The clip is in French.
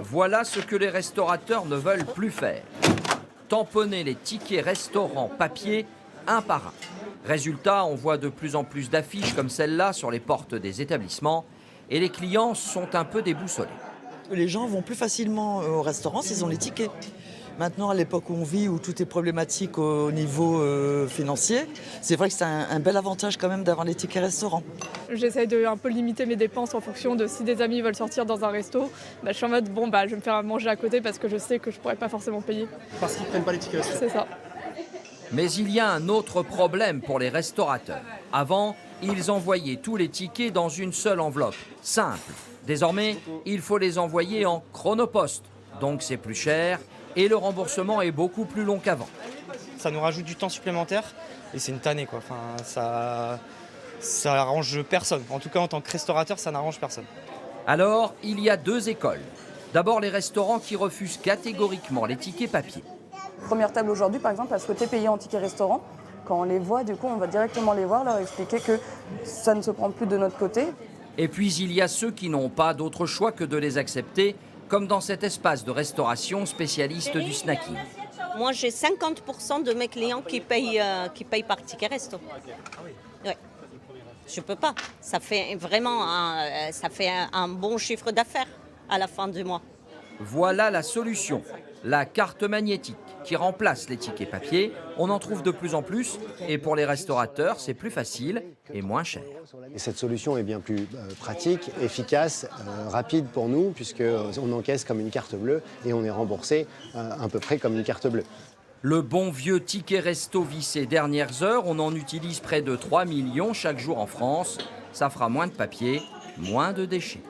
Voilà ce que les restaurateurs ne veulent plus faire. Tamponner les tickets restaurants papier un par un. Résultat, on voit de plus en plus d'affiches comme celle-là sur les portes des établissements et les clients sont un peu déboussolés. Les gens vont plus facilement au restaurant s'ils ont les tickets. Maintenant, à l'époque où on vit, où tout est problématique au niveau financier, c'est vrai que c'est un bel avantage quand même d'avoir les tickets restaurants. J'essaye de un peu limiter mes dépenses en fonction de si des amis veulent sortir dans un resto. Je suis en mode, je vais me faire à manger à côté parce que je sais que je ne pourrais pas forcément payer. Parce qu'ils ne prennent pas les tickets restaurants. C'est ça. Mais il y a un autre problème pour les restaurateurs. Avant, ils envoyaient tous les tickets dans une seule enveloppe, simple. Désormais, il faut les envoyer en chronopost, donc c'est plus cher et le remboursement est beaucoup plus long qu'avant. Ça nous rajoute du temps supplémentaire et c'est une tannée, quoi. Enfin, ça arrange personne. En tout cas, en tant que restaurateur, ça n'arrange personne. Alors, il y a deux écoles. D'abord, les restaurants qui refusent catégoriquement les tickets papier. Première table aujourd'hui, par exemple, a souhaité payer en ticket restaurant. Quand on les voit, du coup, on va directement les voir, leur expliquer que ça ne se prend plus de notre côté. Et puis, il y a ceux qui n'ont pas d'autre choix que de les accepter, comme dans cet espace de restauration spécialiste du snacking. Moi, j'ai 50% de mes clients qui payent par ticket resto. Ouais. Je peux pas. Ça fait vraiment un bon chiffre d'affaires à la fin du mois. Voilà la solution, la carte magnétique qui remplace les tickets papier. On en trouve de plus en plus et pour les restaurateurs, c'est plus facile et moins cher. Et cette solution est bien plus pratique, efficace, rapide pour nous puisqu'on encaisse comme une carte bleue et on est remboursé à peu près comme une carte bleue. Le bon vieux ticket resto vissé dernières heures, on en utilise près de 3 millions chaque jour en France. Ça fera moins de papier, moins de déchets.